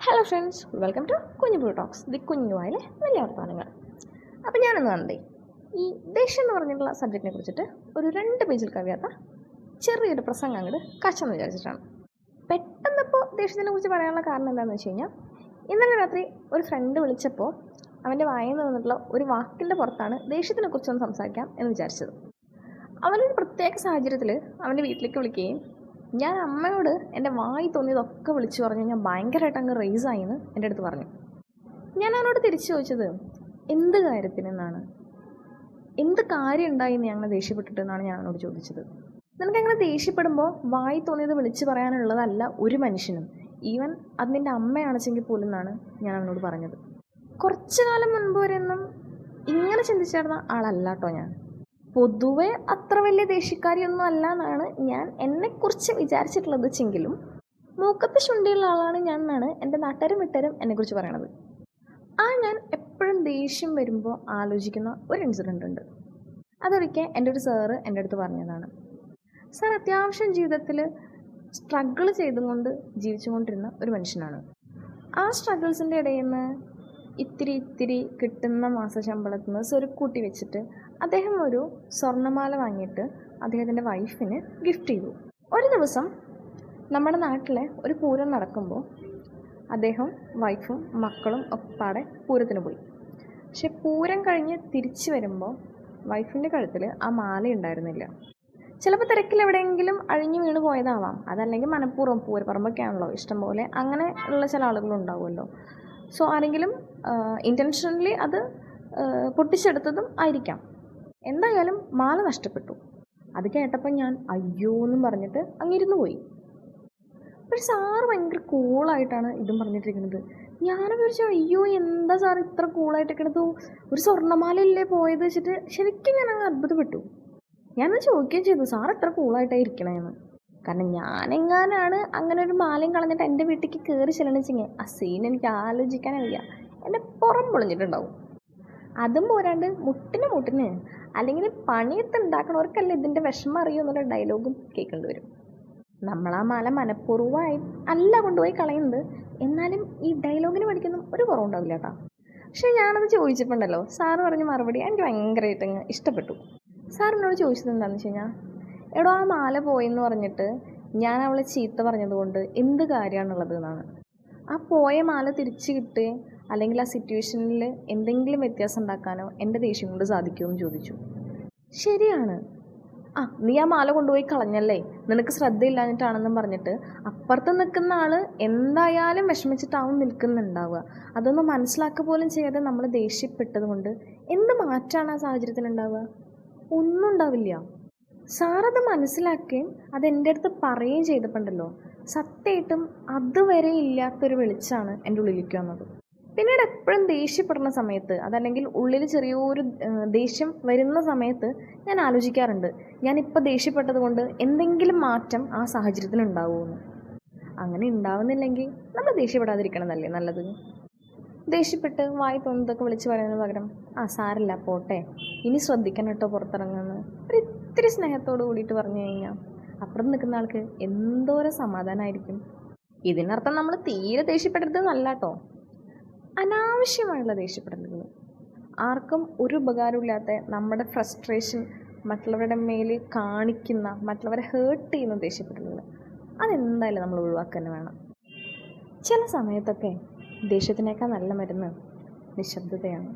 Hello friends, welcome to Kunjupoo talks, the കുഞ്ഞുവായിലെ വലിയ വർത്തമാനങ്ങൾ. അപ്പോൾ ഞാനൊന്ന് കണ്ടേ ഈ ദേഷ്യം എന്ന് പറഞ്ഞിട്ടുള്ള സബ്ജക്റ്റിനെ കുറിച്ചിട്ട് ഒരു 2 പേജിൽ കവിയാത്ത ചെറിയൊരു പ്രസംഗം അങ്ങോട്ട് കാച്ചെന്ന് വിചാരിച്ചിട്ടാണ്. പെട്ടെന്നിപ്പോൾ ദേഷ്യത്തിനെ കുറിച്ച് പറയാനുള്ള കാരണം എന്താണെന്ന് വെച്ച് കഴിഞ്ഞാൽ, ഇന്നലെ രാത്രി ഒരു ഫ്രണ്ട് വിളിച്ചപ്പോൾ അവൻ്റെ വായിൽ നിന്ന് വന്നിട്ടുള്ള ഒരു വാക്കിൻ്റെ പുറത്താണ് ദേഷ്യത്തിനെ കുറിച്ചൊന്ന് സംസാരിക്കാം എന്ന് വിചാരിച്ചത്. അവനൊരു പ്രത്യേക സാഹചര്യത്തിൽ അവൻ്റെ വീട്ടിലേക്ക് വിളിക്കുകയും ഞാൻ അമ്മയോട് എൻ്റെ വായി തോന്നിയതൊക്കെ വിളിച്ചു പറഞ്ഞു, ഞാൻ ഭയങ്കരമായിട്ട് അങ്ങ് റേസായിന്ന് എൻ്റെ അടുത്ത് പറഞ്ഞു. ഞാൻ അവനോട് തിരിച്ചു ചോദിച്ചത് എന്ത് കാര്യത്തിനെന്നാണ്, എന്ത് കാര്യം ഉണ്ടായിന്ന് ഞങ്ങൾ ദേഷ്യപ്പെട്ടിട്ടെന്നാണ് ഞാൻ അവനോട് ചോദിച്ചത്. നിനക്കങ്ങനെ ദേഷ്യപ്പെടുമ്പോൾ വായി തോന്നിയത് വിളിച്ചു പറയാനുള്ളതല്ല ഒരു മനുഷ്യനും, ഈവൻ അത് നിൻ്റെ അമ്മയാണെച്ചെങ്കിൽ പോലും എന്നാണ് ഞാൻ അവനോട് പറഞ്ഞത്. കുറച്ചു കാലം മുൻപ് വരെയൊന്നും ഇങ്ങനെ ചിന്തിച്ചിരുന്ന ആളല്ല കേട്ടോ ഞാൻ. പൊതുവെ അത്ര വലിയ ദേഷ്യക്കാരിയൊന്നും അല്ല എന്നാണ് ഞാൻ എന്നെക്കുറിച്ച് വിചാരിച്ചിട്ടുള്ളത് വെച്ചെങ്കിലും മൂക്കത്ത് ശുണ്ടിയുള്ള ആളാണ് ഞാൻ എന്നാണ് എൻ്റെ നാട്ടുകാരും വിട്ടരും എന്നെക്കുറിച്ച് പറയണത്. ഞാൻ എപ്പോഴും ദേഷ്യം വരുമ്പോൾ ആലോചിക്കുന്ന ഒരു ഇൻസിഡൻ്റ് ഉണ്ട്. അതൊരിക്കൽ എൻ്റെ ഒരു സാറ് എൻ്റെ അടുത്ത് പറഞ്ഞതാണ്. സാർ അത്യാവശ്യം ജീവിതത്തിൽ സ്ട്രഗിൾ ചെയ്തുകൊണ്ട് ജീവിച്ചുകൊണ്ടിരുന്ന ഒരു മനുഷ്യനാണ്. ആ സ്ട്രഗിൾസിൻ്റെ ഇടയിൽ നിന്ന് ഇത്തിരി കിട്ടുന്ന മാസശമ്പളത്തിൽ നിന്ന് സ്വരുക്കൂട്ടി വെച്ചിട്ട് അദ്ദേഹം ഒരു സ്വർണ്ണമാല വാങ്ങിയിട്ട് അദ്ദേഹത്തിൻ്റെ വൈഫിന് ഗിഫ്റ്റ് ചെയ്തു. ഒരു ദിവസം നമ്മുടെ നാട്ടിലെ ഒരു പൂരം നടക്കുമ്പോൾ അദ്ദേഹം വൈഫും മക്കളും ഒപ്പാടെ പൂരത്തിന് പോയി. പക്ഷെ പൂരം കഴിഞ്ഞ് തിരിച്ചു വരുമ്പോൾ വൈഫിൻ്റെ കഴുത്തിൽ ആ മാല ഉണ്ടായിരുന്നില്ല. ചിലപ്പോൾ തിരക്കിൽ എവിടെയെങ്കിലും അഴിഞ്ഞു വീണ് പോയതാവാം, അതല്ലെങ്കിൽ മനഃപൂർവ്വം, പൂരപ്പറമ്പൊക്കെ ആണല്ലോ ഇഷ്ടംപോലെ, അങ്ങനെ ഉള്ള ചില ആളുകളുണ്ടാവുമല്ലോ. സോ ആരെങ്കിലും ഇൻറ്റൻഷനലി അത് പൊട്ടിച്ചെടുത്തതും ആയിരിക്കാം. എന്തായാലും മാല നഷ്ടപ്പെട്ടു. അത് കേട്ടപ്പോൾ ഞാൻ അയ്യോ എന്നും പറഞ്ഞിട്ട് അങ്ങിരുന്ന് പോയി. പക്ഷെ സാറ് ഭയങ്കര കൂളായിട്ടാണ് ഇതും പറഞ്ഞിട്ടിരിക്കുന്നത്. ഞാനും വിചാരിച്ചു അയ്യോ എന്താ സാർ ഇത്ര കൂളായിട്ടിരിക്കണത്, ഒരു സ്വർണ്ണമാലയില്ലേ പോയത് വെച്ചിട്ട് ശരിക്കും ഞാൻ അങ്ങ് അത്ഭുതപ്പെട്ടു. ഞാനത് ചോദിക്കുകയും ചെയ്തു, സാർ എത്ര കൂളായിട്ടാണ് ഇരിക്കണേന്ന്. കാരണം ഞാനെങ്ങാനാണ് അങ്ങനെ ഒരു മാലയും കളഞ്ഞിട്ട് എൻ്റെ വീട്ടിലേക്ക് കയറി ചെല്ലണിച്ചെങ്കിൽ ആ സീൻ എനിക്ക് ആലോചിക്കാനറിയ എൻ്റെ പുറം പൊളിഞ്ഞിട്ടുണ്ടാവും. അതും പോരാണ്ട് മുട്ടിന് അല്ലെങ്കിൽ പണിയത്ത് ഉണ്ടാക്കണവർക്കല്ല ഇതിൻ്റെ വിഷമം അറിയുമെന്നുള്ള ഡയലോഗും കേൾക്കേണ്ടി വരും. നമ്മളാ മാല മനഃപൂർവ്വമായി അല്ല കൊണ്ടുപോയി കളയുന്നത്, എന്നാലും ഈ ഡയലോഗിന് പഠിക്കുന്ന ഒരു കുറവുണ്ടാവില്ല കേട്ടോ. പക്ഷേ ഞാനത് ചോദിച്ചപ്പോണ്ടല്ലോ സാറ് പറഞ്ഞ മറുപടി എനിക്ക് ഭയങ്കരമായിട്ട് ഇഷ്ടപ്പെട്ടു. സാറിനോട് ചോദിച്ചത് എന്താണെന്ന് വെച്ച് കഴിഞ്ഞാൽ, എടോ ആ മാല പോയെന്ന് പറഞ്ഞിട്ട് ഞാൻ അവളെ ചീത്ത പറഞ്ഞതുകൊണ്ട് എന്ത് കാര്യമാണുള്ളത് എന്നാണ്. ആ പോയ മാല തിരിച്ച് കിട്ടുകയും അല്ലെങ്കിൽ ആ സിറ്റുവേഷനിൽ എന്തെങ്കിലും വ്യത്യാസം ഉണ്ടാക്കാനോ എൻ്റെ ദേഷ്യം കൊണ്ട് സാധിക്കുമെന്ന് ചോദിച്ചു. ശരിയാണ്, നീ ആ മാല കൊണ്ടുപോയി കളഞ്ഞല്ലേ, നിനക്ക് ശ്രദ്ധയില്ലാഞ്ഞിട്ടാണെന്നും പറഞ്ഞിട്ട് അപ്പുറത്ത് നിൽക്കുന്ന ആൾ എന്തായാലും വിഷമിച്ചിട്ടാവും നിൽക്കുന്നുണ്ടാവുക. അതൊന്നും മനസ്സിലാക്കുക പോലും ചെയ്യാതെ നമ്മൾ ദേഷ്യപ്പെട്ടത് കൊണ്ട് എന്ത് മാറ്റമാണ് ആ സാഹചര്യത്തിനുണ്ടാവുക? ഒന്നും ഉണ്ടാവില്ല. സാറത് മനസ്സിലാക്കുകയും അതെൻ്റെ അടുത്ത് പറയുകയും ചെയ്തപ്പോണ്ടല്ലോ സത്യമായിട്ടും അതുവരെ ഇല്ലാത്തൊരു വെളിച്ചമാണ് എൻ്റെ ഉള്ളിലേക്ക് വന്നത്. പിന്നീട് എപ്പോഴും ദേഷ്യപ്പെടുന്ന സമയത്ത്, അതല്ലെങ്കിൽ ഉള്ളിൽ ചെറിയൊരു ദേഷ്യം വരുന്ന സമയത്ത് ഞാൻ ആലോചിക്കാറുണ്ട്, ഞാനിപ്പോൾ ദേഷ്യപ്പെട്ടത് കൊണ്ട് എന്തെങ്കിലും മാറ്റം ആ സാഹചര്യത്തിന് ഉണ്ടാവുമെന്ന്. അങ്ങനെ ഉണ്ടാവുന്നില്ലെങ്കിൽ നമ്മൾ ദേഷ്യപ്പെടാതിരിക്കണമെന്നല്ലേ നല്ലത്. ദേഷ്യപ്പെട്ട് വായി തോന്നുന്നതൊക്കെ വിളിച്ച് പറയുന്നതിന് പകരം സാരില്ല പോട്ടെ, ഇനി ശ്രദ്ധിക്കണം കേട്ടോ പുറത്തിറങ്ങുന്നത് ഒരിത്തിരി സ്നേഹത്തോട് കൂടിയിട്ട് പറഞ്ഞു കഴിഞ്ഞാൽ അപ്പുറത്ത് നിൽക്കുന്ന ആൾക്ക് എന്തോരം സമാധാനമായിരിക്കും. ഇതിനർത്ഥം നമ്മൾ തീരെ ദേഷ്യപ്പെടരുതെന്നല്ല കേട്ടോ. അനാവശ്യമായുള്ള ദേഷ്യപ്പെടലുകൾ, ആർക്കും ഒരു ഉപകാരമില്ലാത്ത നമ്മുടെ ഫ്രസ്ട്രേഷൻ മറ്റുള്ളവരുടെ മേൽ കാണിക്കുന്ന, മറ്റുള്ളവരെ ഹേർട്ട് ചെയ്യുന്ന ദേഷ്യപ്പെടലുകൾ, അതെന്തായാലും നമ്മൾ ഒഴിവാക്കുക തന്നെ വേണം. ചില സമയത്തൊക്കെ ദേഷ്യത്തിനേക്കാൾ നല്ല മരുന്ന് നിശബ്ദതയാണ്.